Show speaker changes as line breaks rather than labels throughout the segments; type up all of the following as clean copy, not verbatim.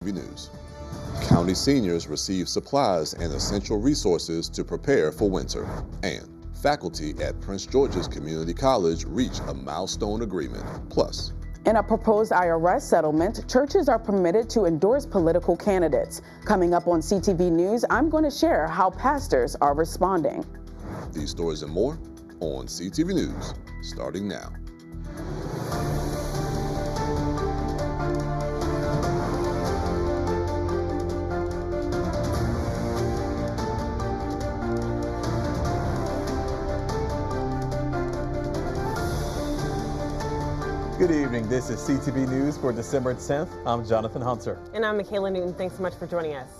CTV News. County seniors receive supplies and essential resources to prepare for winter. And faculty at Prince George's Community College reach a milestone agreement. Plus,
in a proposed IRS settlement, churches are permitted to endorse political candidates. Coming up on CTV News, I'm going to share how pastors are responding.
These stories and more on CTV News, starting now.
Good evening. This is CTV News for December 10th. I'm Jonathan Hunter.
And I'm Michaela Newton. Thanks so much for joining us.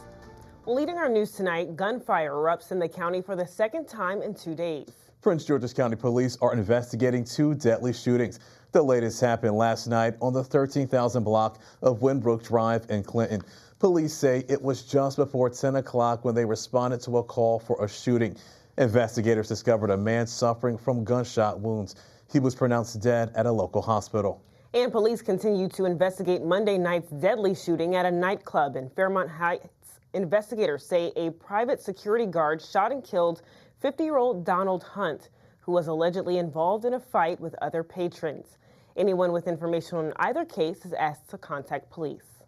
Well, leading our news tonight, gunfire erupts in the county for the second time in 2 days.
Prince George's County Police are investigating 2 deadly shootings. The latest happened last night on the 13,000 block of Winbrook Drive in Clinton. Police say it was just before 10 o'clock when they responded to a call for a shooting. Investigators discovered a man suffering from gunshot wounds. He was pronounced dead at a local hospital.
And police continue to investigate Monday night's deadly shooting at a nightclub in Fairmont Heights. Investigators say a private security guard shot and killed 50-year-old Donald Hunt, who was allegedly involved in a fight with other patrons. Anyone with information on either case is asked to contact police.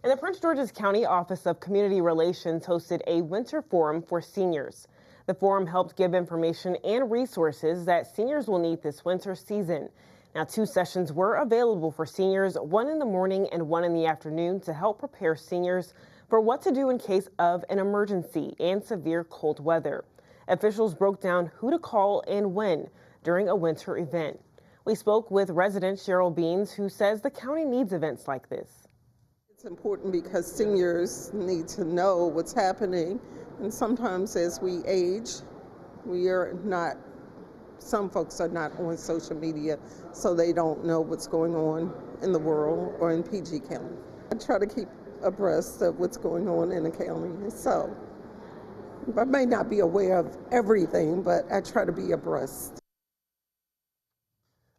And the Prince George's County Office of Community Relations hosted a winter forum for seniors. The forum helped give information and resources that seniors will need this winter season. Now, 2 sessions were available for seniors, one in the morning and one in the afternoon, to help prepare seniors for what to do in case of an emergency and severe cold weather. Officials broke down who to call and when during a winter event. We spoke with resident Cheryl Beans, who says the county needs events like this.
It's important because seniors need to know what's happening. And sometimes as we age, some folks are not on social media, so they don't know what's going on in the world or in PG County. I try to keep abreast of what's going on in the county. So I may not be aware of everything, but I try to be abreast.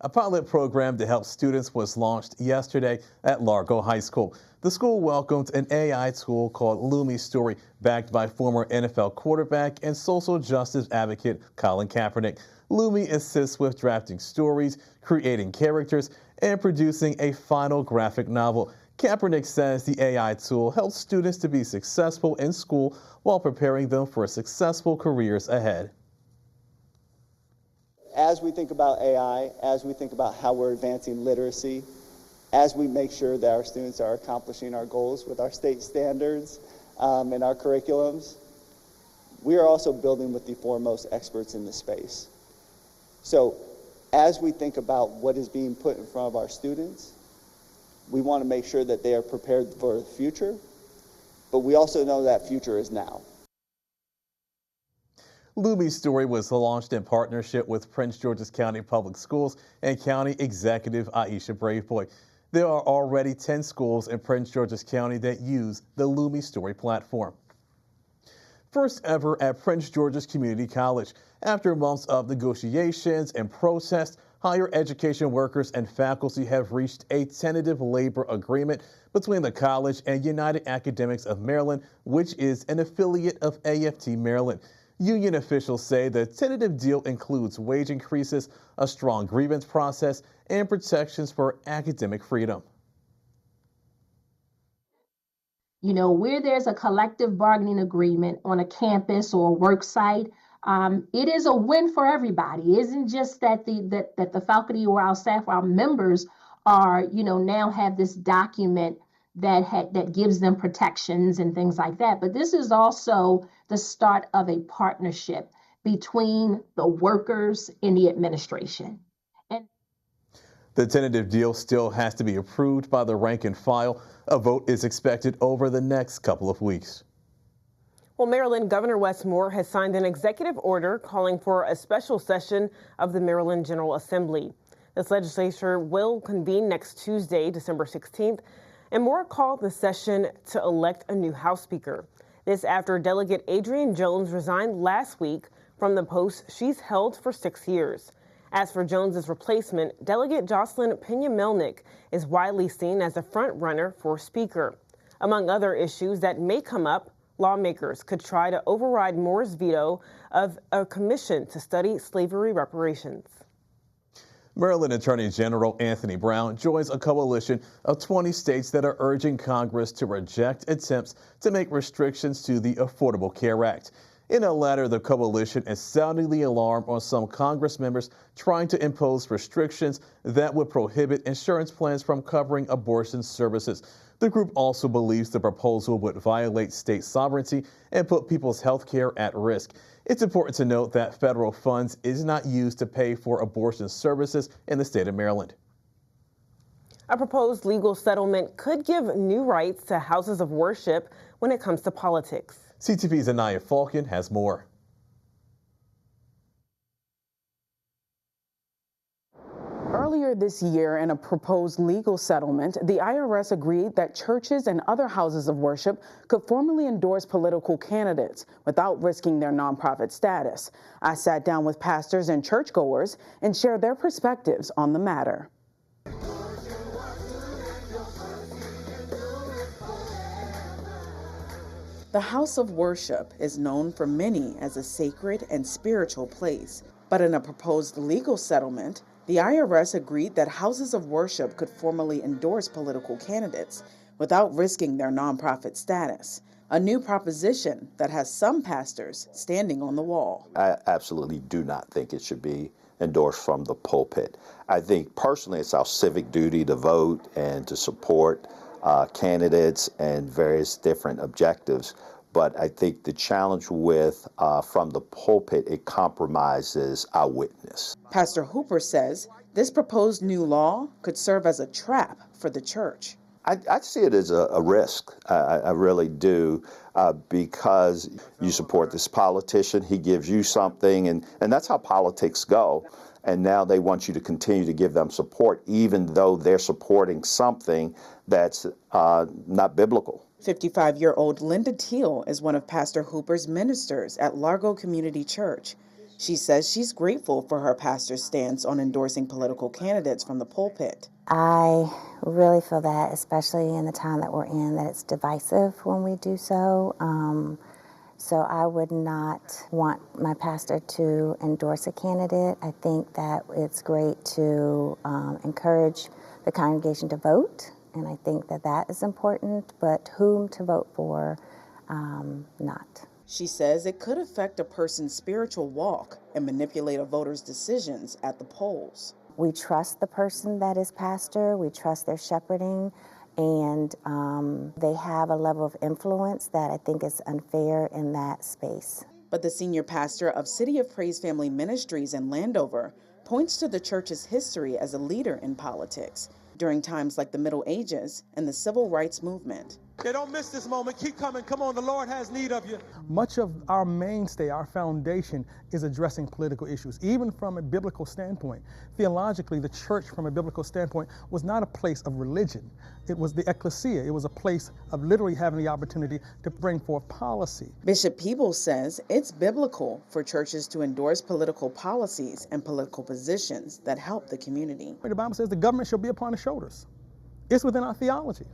A pilot program to help students was launched yesterday at Largo High School. The school welcomed an AI tool called Lumi Story, backed by former NFL quarterback and social justice advocate Colin Kaepernick. Lumi assists with drafting stories, creating characters, and producing a final graphic novel. Kaepernick says the AI tool helps students to be successful in school while preparing them for successful careers ahead.
As we think about AI, as we think about how we're advancing literacy, as we make sure that our students are accomplishing our goals with our state standards and our curriculums, we are also building with the foremost experts in the space. So as we think about what is being put in front of our students, we want to make sure that they are prepared for the future, but we also know that future is now.
Lumi Story was launched in partnership with Prince George's County Public Schools and County Executive Aisha Braveboy. There are already 10 schools in Prince George's County that use the Lumi Story platform. First ever at Prince George's Community College. After months of negotiations and protests, higher education workers and faculty have reached a tentative labor agreement between the college and United Academics of Maryland, which is an affiliate of AFT Maryland. Union officials say the tentative deal includes wage increases, a strong grievance process, and protections for academic freedom.
You know, where there's a collective bargaining agreement on a campus or a work site, it is a win for everybody. It isn't just that the faculty or our staff, our members are, now have this document that gives them protections and things like that. But this is also the start of a partnership between the workers and the administration. And
the tentative deal still has to be approved by the rank and file. A vote is expected over the next couple of weeks.
Well, Maryland Governor Wes Moore has signed an executive order calling for a special session of the Maryland General Assembly. This legislature will convene next Tuesday, December 16th, and Moore called the session to elect a new House Speaker. This after Delegate Adrienne Jones resigned last week from the post she's held for 6 years. As for Jones's replacement, Delegate Jocelyn Pena-Melnick is widely seen as a front runner for Speaker. Among other issues that may come up, lawmakers could try to override Moore's veto of a commission to study slavery reparations.
Maryland Attorney General Anthony Brown joins a coalition of 20 states that are urging Congress to reject attempts to make restrictions to the Affordable Care Act. In a letter, the coalition is sounding the alarm on some Congress members trying to impose restrictions that would prohibit insurance plans from covering abortion services. The group also believes the proposal would violate state sovereignty and put people's health care at risk. It's important to note that federal funds is not used to pay for abortion services in the state of Maryland.
A proposed legal settlement could give new rights to houses of worship when it comes to politics.
CTV's Anaya Falcon has more.
Earlier this year, in a proposed legal settlement, the IRS agreed that churches and other houses of worship could formally endorse political candidates without risking their nonprofit status. I sat down with pastors and churchgoers and shared their perspectives on the matter. The house of worship is known for many as a sacred and spiritual place, but in a proposed legal settlement, the IRS agreed that houses of worship could formally endorse political candidates without risking their nonprofit status, a new proposition that has some pastors standing on the wall.
I absolutely do not think it should be endorsed from the pulpit. I think personally it's our civic duty to vote and to support candidates and various different objectives. But I think the challenge with from the pulpit, it compromises our witness.
Pastor Hooper says this proposed new law could serve as a trap for the church.
I see it as a risk. I really do, because you support this politician, he gives you something, and that's how politics go. And now they want you to continue to give them support, even though they're supporting something that's not biblical.
55-year-old Linda Teal is one of Pastor Hooper's ministers at Largo Community Church. She says she's grateful for her pastor's stance on endorsing political candidates from the pulpit.
I really feel that, especially in the time that we're in, that it's divisive when we do so. So I would not want my pastor to endorse a candidate. I think that it's great to encourage the congregation to vote, and I think that that is important, but whom to vote for, not.
She says it could affect a person's spiritual walk and manipulate a voter's decisions at the polls.
We trust the person that is pastor, we trust their shepherding, and they have a level of influence that I think is unfair in that space.
But the senior pastor of City of Praise Family Ministries in Landover points to the church's history as a leader in politics during times like the Middle Ages and the Civil Rights Movement.
Yeah, don't miss this moment. Keep coming. Come on, the Lord has need of you.
Much of our mainstay, our foundation, is addressing political issues, even from a biblical standpoint. Theologically, the church, from a biblical standpoint, was not a place of religion. It was the ecclesia. It was a place of literally having the opportunity to bring forth policy.
Bishop Peebles says it's biblical for churches to endorse political policies and political positions that help the community.
The Bible says the government shall be upon the shoulders. It's within our theology.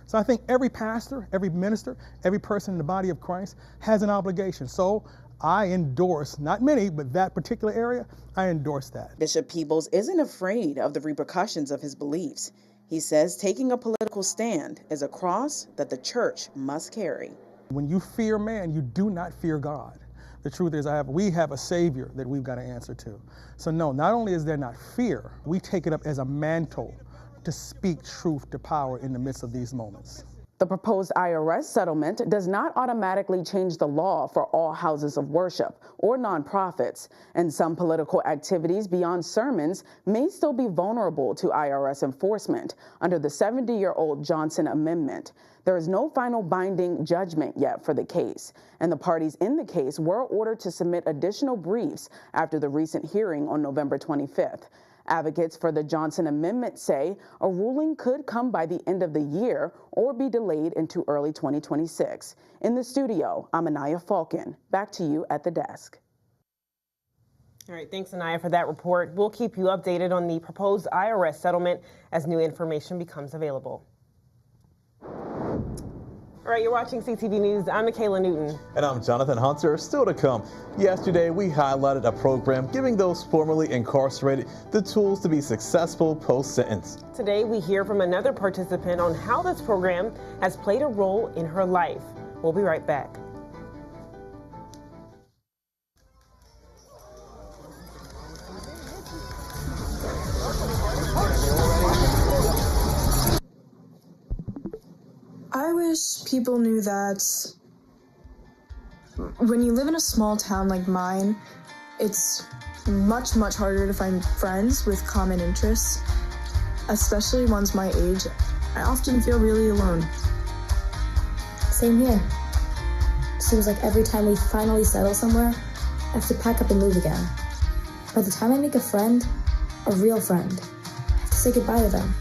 So I think every pastor, every minister, every person in the body of Christ has an obligation. So I endorse, not many, but that particular area, I endorse that.
Bishop Peebles isn't afraid of the repercussions of his beliefs. He says taking a political stand is a cross that the church must carry.
When you fear man, you do not fear God. The truth is we have a Savior that we've got to answer to. So no, not only is there not fear, we take it up as a mantle to speak truth to power in the midst of these moments.
The proposed IRS settlement does not automatically change the law for all houses of worship or nonprofits, and some political activities beyond sermons may still be vulnerable to IRS enforcement under the 70-year-old Johnson Amendment. There is no final binding judgment yet for the case, and the parties in the case were ordered to submit additional briefs after the recent hearing on November 25th. Advocates for the Johnson Amendment say a ruling could come by the end of the year or be delayed into early 2026. In the studio, I'm Anaya Falcon. Back to you at the desk.
All right, thanks, Anaya, for that report. We'll keep you updated on the proposed IRS settlement as new information becomes available. All right, you're watching CTV News. I'm Michaela Newton.
And I'm Jonathan Hunter. Still to come. Yesterday, we highlighted a program giving those formerly incarcerated the tools to be successful post-sentence.
Today, we hear from another participant on how this program has played a role in her life. We'll be right back.
I wish people knew that when you live in a small town like mine, it's much harder to find friends with common interests, especially ones my age. I often feel really alone.
Same here. Seems like every time we finally settle somewhere, I have to pack up and move again. By the time I make a friend, a real friend, I have to say goodbye to them.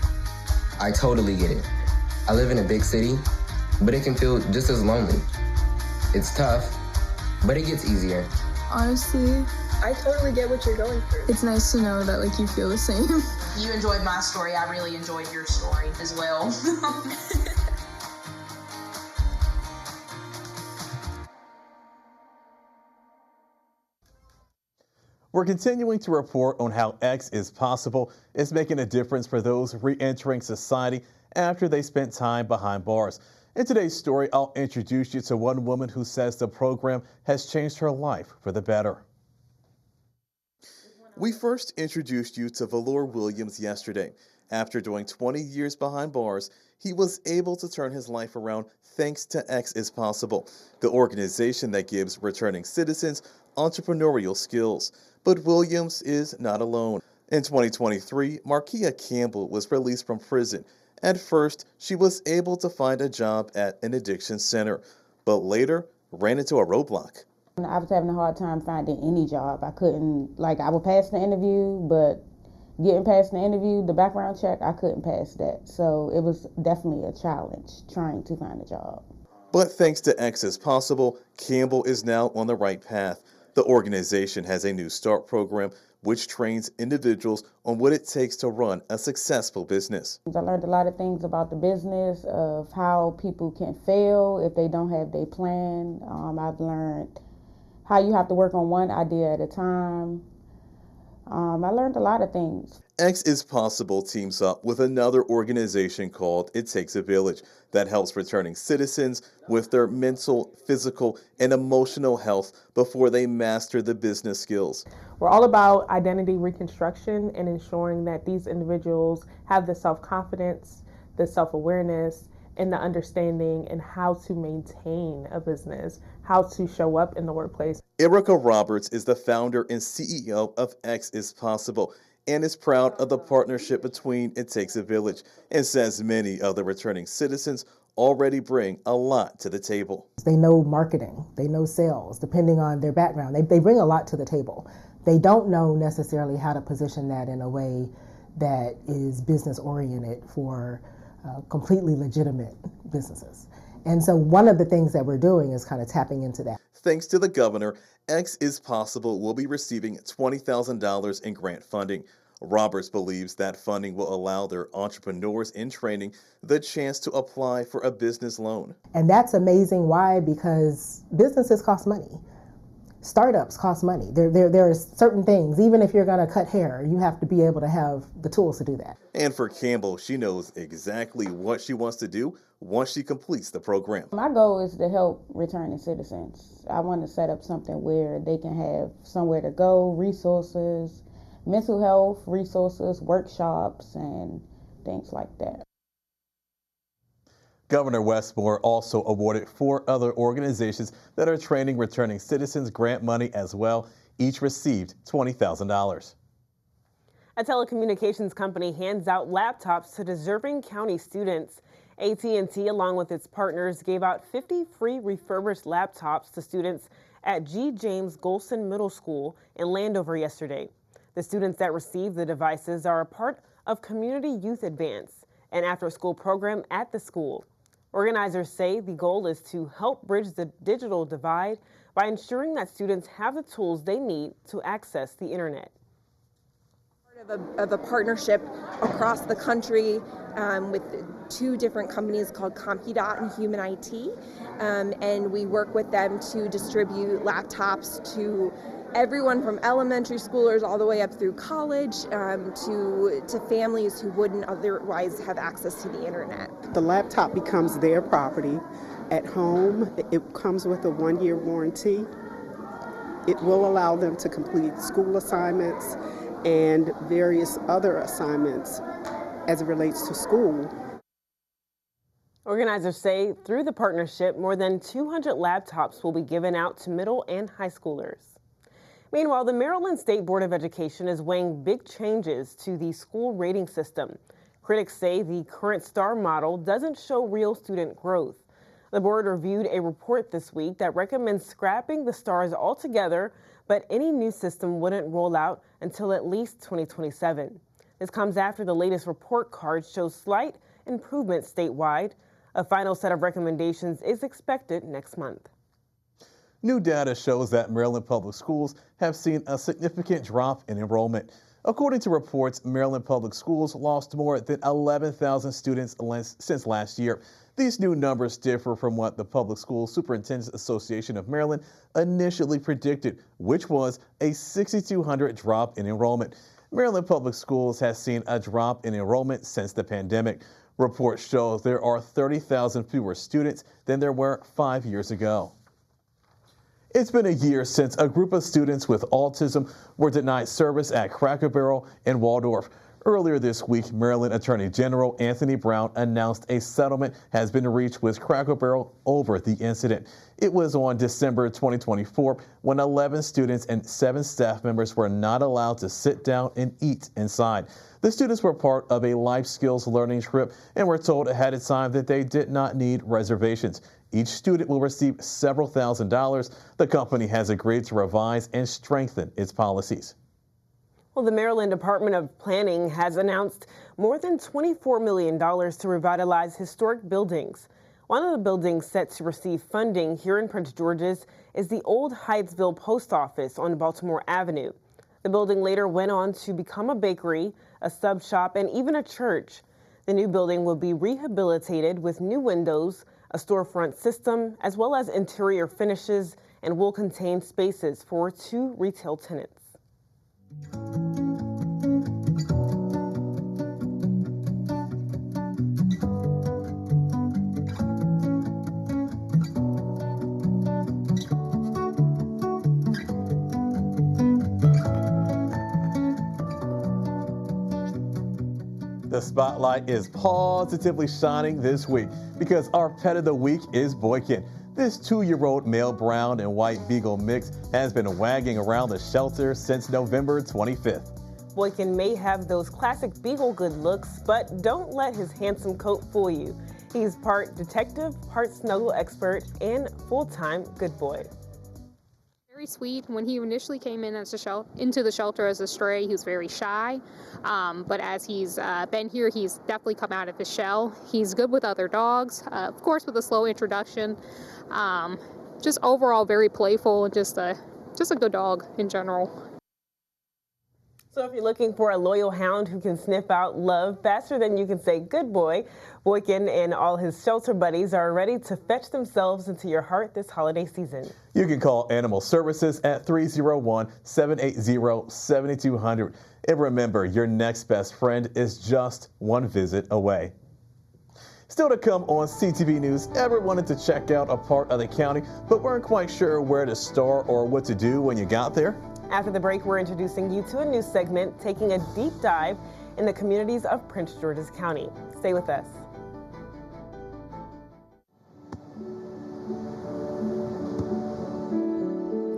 I totally get it. I live in a big city, but it can feel just as lonely. It's tough, but it gets easier.
Honestly, I totally get what you're going through. It's nice to know that like you feel the same.
You enjoyed my story. I really enjoyed your story as well.
We're continuing to report on how X is Possible is making a difference for those re-entering society after they spent time behind bars. In today's story, I'll introduce you to one woman who says the program has changed her life for the better.
We first introduced you to Valor Williams yesterday. After doing 20 years behind bars, he was able to turn his life around thanks to X is Possible, the organization that gives returning citizens entrepreneurial skills. But Williams is not alone. In 2023, Markia Campbell was released from prison. At first, she was able to find a job at an addiction center, but later ran into a roadblock.
I was having a hard time finding any job. I couldn't, I would pass the interview, but getting past the interview, the background check, I couldn't pass that. So it was definitely a challenge trying to find a job.
But thanks to X is Possible, Campbell is now on the right path. The organization has a new START program which trains individuals on what it takes to run a successful business.
I learned a lot of things about the business, of how people can fail if they don't have their plan. I've learned how you have to work on one idea at a time. I learned a lot of things.
X is Possible teams up with another organization called It Takes a Village that helps returning citizens with their mental, physical, and emotional health before they master the business skills.
We're all about identity reconstruction and ensuring that these individuals have the self-confidence, the self-awareness, and the understanding and how to maintain a business, how to show up in the workplace.
Erica Roberts is the founder and CEO of X is Possible and is proud of the partnership between It Takes a Village and says many of the returning citizens already bring a lot to the table.
They know marketing, they know sales, depending on their background. They bring a lot to the table. They don't know necessarily how to position that in a way that is business oriented for completely legitimate businesses. And so one of the things that we're doing is kind of tapping into that.
Thanks to the governor, X is Possible will be receiving $20,000 in grant funding. Roberts believes that funding will allow their entrepreneurs in training the chance to apply for a business loan.
And that's amazing. Why? Because businesses cost money. Startups cost money. There are certain things, even if you're going to cut hair, you have to be able to have the tools to do that.
And for Campbell, she knows exactly what she wants to do once she completes the program.
My goal is to help returning citizens. I want to set up something where they can have somewhere to go, resources, mental health resources, workshops, and things like that.
Governor Westmore also awarded 4 other organizations that are training returning citizens grant money as well. Each received $20,000.
A telecommunications company hands out laptops to deserving county students. AT&T, along with its partners, gave out 50 free refurbished laptops to students at G. James Golson Middle School in Landover yesterday. The students that received the devices are a part of Community Youth Advance, an after-school program at the school. Organizers say the goal is to help bridge the digital divide by ensuring that students have the tools they need to access the internet.
Of a partnership across the country with 2 different companies called CompuDot and Human IT, and we work with them to distribute laptops to everyone from elementary schoolers all the way up through college, to families who wouldn't otherwise have access to the internet.
The laptop becomes their property. At home, it comes with a 1-year warranty. It will allow them to complete school assignments and various other assignments as it relates to school.
Organizers say through the partnership, more than 200 laptops will be given out to middle and high schoolers. Meanwhile, the Maryland State Board of Education is weighing big changes to the school rating system. Critics say the current STAR model doesn't show real student growth. The board reviewed a report this week that recommends scrapping the stars altogether, but any new system wouldn't roll out until at least 2027. This comes after the latest report card shows slight improvement statewide. A final set of recommendations is expected next month.
New data shows that Maryland Public Schools have seen a significant drop in enrollment. According to reports, Maryland Public Schools lost more than 11,000 students since last year. These new numbers differ from what the Public School Superintendents Association of Maryland initially predicted, which was a 6,200 drop in enrollment. Maryland Public Schools has seen a drop in enrollment since the pandemic. Reports show there are 30,000 fewer students than there were 5 years ago. It's been a year since a group of students with autism were denied service at Cracker Barrel in Waldorf. Earlier this week, Maryland Attorney General Anthony Brown announced a settlement has been reached with Cracker Barrel over the incident. It was on December 2024 when 11 students and 7 staff members were not allowed to sit down and eat inside. The students were part of a life skills learning trip and were told ahead of time that they did not need reservations. Each student will receive several $1,000s. The company has agreed to revise and strengthen its policies.
Well, the Maryland Department of Planning has announced more than $24 million to revitalize historic buildings. One of the buildings set to receive funding here in Prince George's is the old Hyattsville Post Office on Baltimore Avenue. The building later went on to become a bakery, a sub shop, and even a church. The new building will be rehabilitated with new windows, a storefront system, as well as interior finishes, and will contain spaces for 2 retail tenants.
The spotlight is positively shining this week because our pet of the week is Boykin. This 2-year-old male brown and white beagle mix has been wagging around the shelter since November 25th.
Boykin may have those classic beagle good looks, but don't let his handsome coat fool you. He's part detective, part snuggle expert, and full-time good boy.
Very sweet. When he initially came in into the shelter as a stray, he was very shy. But as he's been here, he's definitely come out of his shell. He's good with other dogs, of course, with a slow introduction. Just overall very playful and just a good dog in general.
So if you're looking for a loyal hound who can sniff out love faster than you can say good boy, Boykin and all his shelter buddies are ready to fetch themselves into your heart this holiday season.
You can call Animal Services at 301-780-7200. And remember, your next best friend is just one visit away. Still to come on CTV News, ever wanted to check out a part of the county, but weren't quite sure where to start or what to do when you got there?
After the break, we're introducing you to a new segment taking a deep dive in the communities of Prince George's County. Stay with us.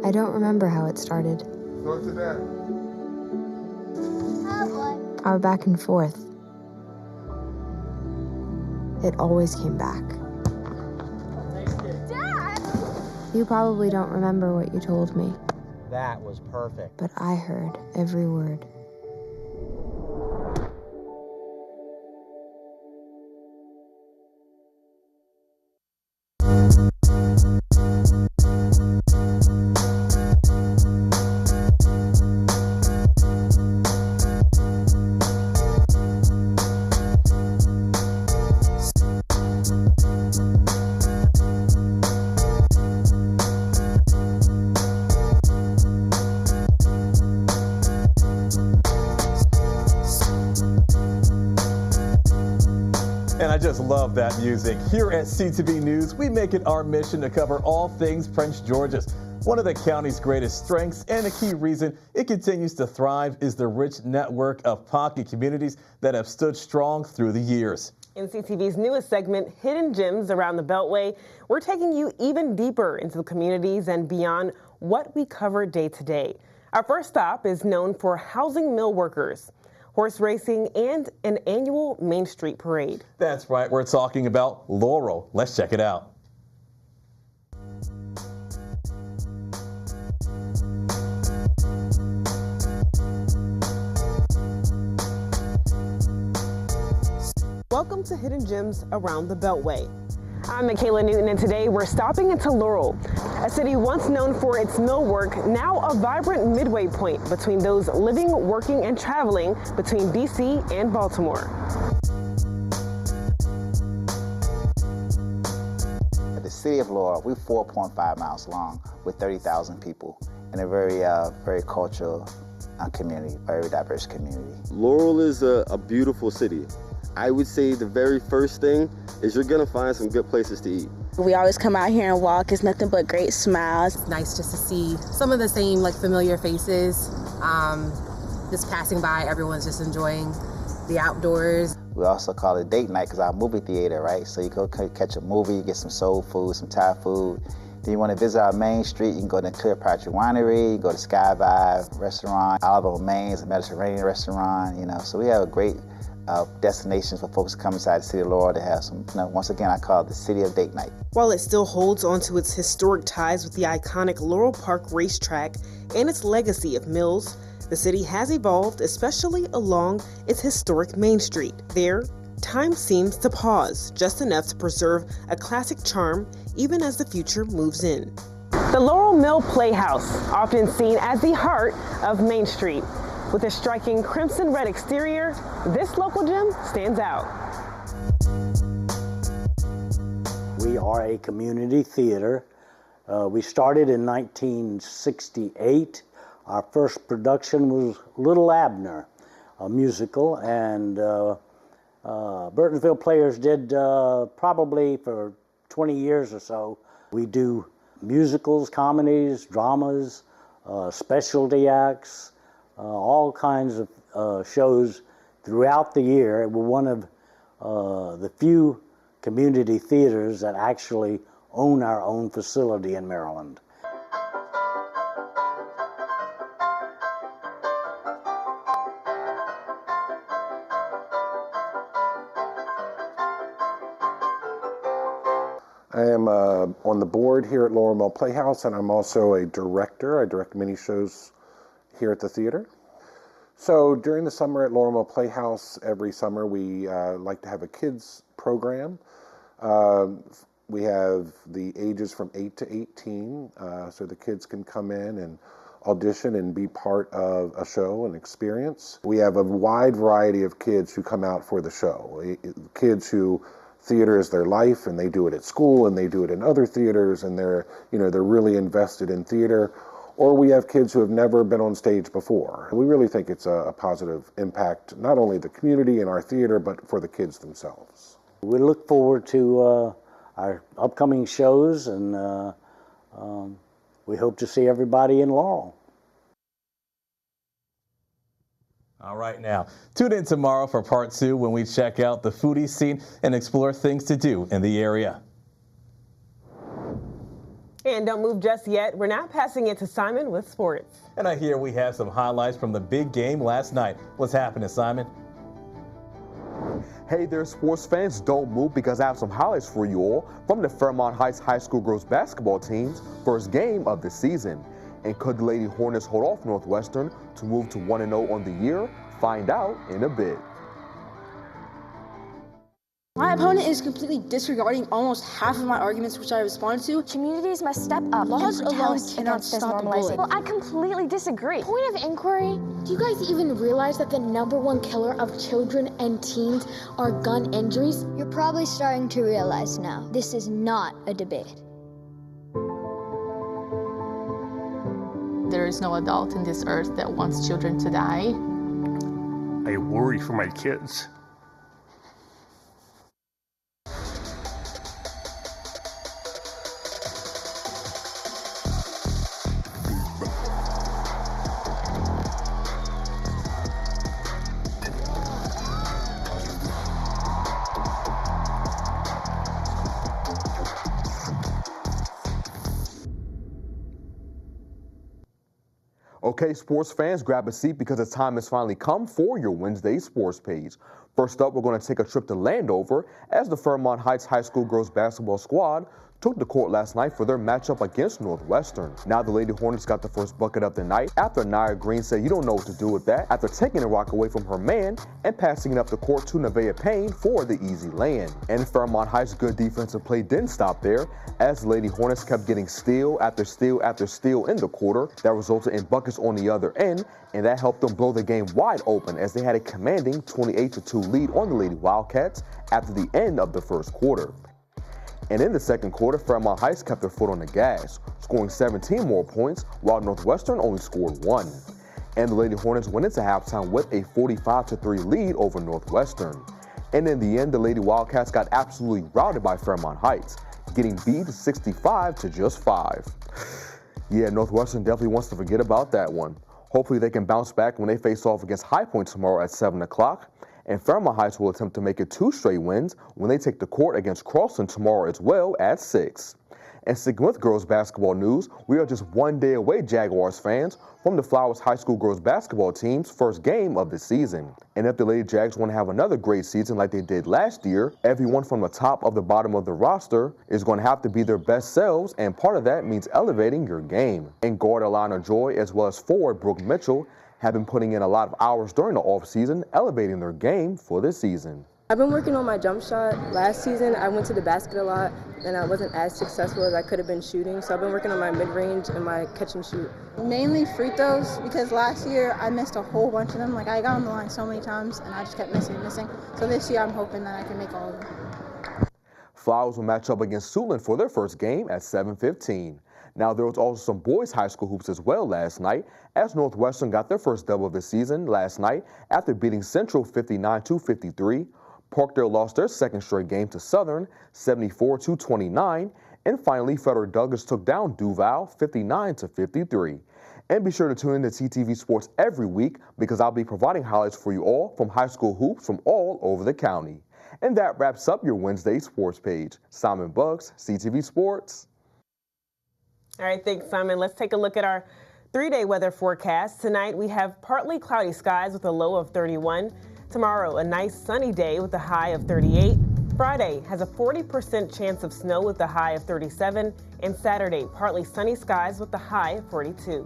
I don't remember how it started.
Go to that.
Our back and forth. It always came back.
Dad!
You probably don't remember what you told me.
That was perfect.
But I heard every word.
just love that music. Here at CTV News, we make it our mission to cover all things Prince George's. One of the county's greatest strengths and a key reason it continues to thrive is the rich network of pocket communities that have stood strong through the years.
In CTV's newest segment, Hidden Gems Around the Beltway, we're taking you even deeper into the communities and beyond what we cover day to day. Our first stop is known for housing mill workers, horse racing, and an annual Main Street parade.
That's right, we're talking about Laurel. Let's check it out.
Welcome to Hidden Gems Around the Beltway. I'm Michaela Newton, and today we're stopping into Laurel, a city once known for its millwork, now a vibrant midway point between those living, working, and traveling between D.C. and Baltimore.
The city of Laurel, we're 4.5 miles long with 30,000 people in a very cultural community, very diverse community.
Laurel is a beautiful city. I would say the very first thing is you're gonna find some good places to eat.
We always come out here and walk. It's nothing but great smiles.
It's nice just to see some of the same familiar faces. Just passing by, everyone's just enjoying the outdoors.
We also call it date night because our movie theater, right? So you go catch a movie, get some soul food, some Thai food. Then you want to visit our main street, you can go to Cleopatra Winery, you go to Sky Vibe Restaurant, Olive on Main's a Mediterranean restaurant, So we have a great destinations for folks to come inside the city of Laurel to have some, once again, I call it the city of date night.
While it still holds onto its historic ties with the iconic Laurel Park racetrack and its legacy of mills, the city has evolved, especially along its historic Main Street. There, time seems to pause just enough to preserve a classic charm even as the future moves in. The Laurel Mill Playhouse, often seen as the heart of Main Street. With a striking crimson red exterior, this local gym stands out.
We are a community theater. We started in 1968. Our first production was Little Abner, a musical, and Burtonville Players did probably for 20 years or so. We do musicals, comedies, dramas, specialty acts, all kinds of shows throughout the year. We're one of the few community theaters that actually own our own facility in Maryland.
I am on the board here at Laurel Mill Playhouse, and I'm also a director. I direct many shows here at the theater. So during the summer at Laurel Mill Playhouse, every summer we like to have a kids program. We have the ages from 8 to 18, so the kids can come in and audition and be part of a show, an experience. We have a wide variety of kids who come out for the show. Kids who theater is their life, and they do it at school, and they do it in other theaters, and they're really invested in theater. Or we have kids who have never been on stage before. We really think it's a positive impact, not only the community and our theater, but for the kids themselves.
We look forward to our upcoming shows, and we hope to see everybody in Laurel.
All right, now, tune in tomorrow for part 2 when we check out the foodie scene and explore things to do in the area.
And don't move just yet. We're now passing it to Simon with sports.
And I hear we have some highlights from the big game last night. What's happening, Simon?
Hey there, sports fans. Don't move because I have some highlights for you all from the Fairmont Heights High School girls basketball team's first game of the season. And could the Lady Hornets hold off Northwestern to move to 1-0 on the year? Find out in a bit.
My opponent is completely disregarding almost half of my arguments which I responded to.
Communities must step up.
Laws
and
alone
protest
cannot
against this
stop the
normalizing.
bullying.
Well, I completely disagree.
Point of inquiry, do you guys even realize that the #1 killer of children and teens are gun injuries?
You're probably starting to realize now, this is not a debate.
There is no adult in this earth that wants children to die.
I worry for my kids.
Okay, sports fans, grab a seat because the time has finally come for your Wednesday sports page. First up, we're going to take a trip to Landover as the Fairmont Heights High School girls basketball squad took the court last night for their matchup against Northwestern. Now the Lady Hornets got the first bucket of the night after Nia Green said you don't know what to do with that after taking the rock away from her man and passing it up the court to Nevaeh Payne for the easy lay-in. And Fairmont Heights' good defensive play didn't stop there as the Lady Hornets kept getting steal after steal after steal in the quarter that resulted in buckets on the other end, and that helped them blow the game wide open as they had a commanding 28-2 lead on the Lady Wildcats after the end of the first quarter. And in the second quarter, Fairmont Heights kept their foot on the gas, scoring 17 more points, while Northwestern only scored 1. And the Lady Hornets went into halftime with a 45-3 lead over Northwestern. And in the end, the Lady Wildcats got absolutely routed by Fairmont Heights, getting beat 65 to just 5. Yeah, Northwestern definitely wants to forget about that one. Hopefully they can bounce back when they face off against High Point tomorrow at 7 o'clock. And Fairmont Heights will attempt to make it 2 straight wins when they take the court against Crossan tomorrow as well at 6. And sticking with girls basketball news, we are just 1 day away, Jaguars fans, from the Flowers High School girls basketball team's first game of the season. And if the Lady Jags want to have another great season like they did last year, everyone from the top of the bottom of the roster is going to have to be their best selves, and part of that means elevating your game. And guard Alana Joy as well as forward Brooke Mitchell have been putting in a lot of hours during the offseason, elevating their game for this season.
I've been working on my jump shot. Last season, I went to the basket a lot, and I wasn't as successful as I could have been shooting, so I've been working on my mid-range and my catch and shoot.
Mainly free throws, because last year I missed a whole bunch of them. Like, I got on the line so many times, and I just kept missing. So this year, I'm hoping that I can make all of them.
Flowers will match up against Suitland for their first game at 7:15. Now, there was also some boys high school hoops as well last night, as Northwestern got their first double of the season last night after beating Central 59-53. Parkdale lost their second straight game to Southern 74-29, and finally Frederick Douglass took down Duval 59-53. And be sure to tune in to CTV Sports every week because I'll be providing highlights for you all from high school hoops from all over the county. And that wraps up your Wednesday sports page. Simon Bucks, CTV Sports.
All right, thanks, Simon. Let's take a look at our 3-day weather forecast. Tonight, we have partly cloudy skies with a low of 31. Tomorrow, a nice sunny day with a high of 38. Friday has a 40% chance of snow with a high of 37. And Saturday, partly sunny skies with a high of 42.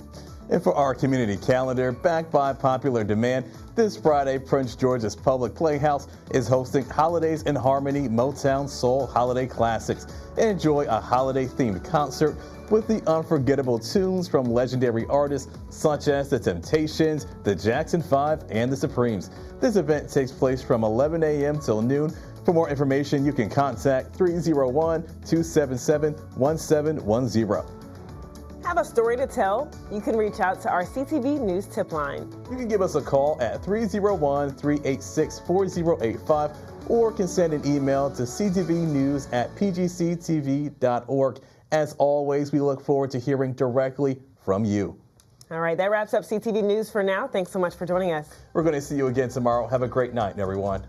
And for our community calendar, backed by popular demand, this Friday, Prince George's Public Playhouse is hosting Holidays in Harmony Motown Soul Holiday Classics. Enjoy a holiday-themed concert with the unforgettable tunes from legendary artists such as The Temptations, the Jackson 5, and the Supremes. This event takes place from 11 a.m. till noon. For more information, you can contact 301-277-1710.
Have a story to tell? You can reach out to our CTV News tip line.
You can give us a call at 301-386-4085 or can send an email to ctvnews@pgctv.org. As always, we look forward to hearing directly from you.
All right, that wraps up CTV News for now. Thanks so much for joining us.
We're going to see you again tomorrow. Have a great night, everyone.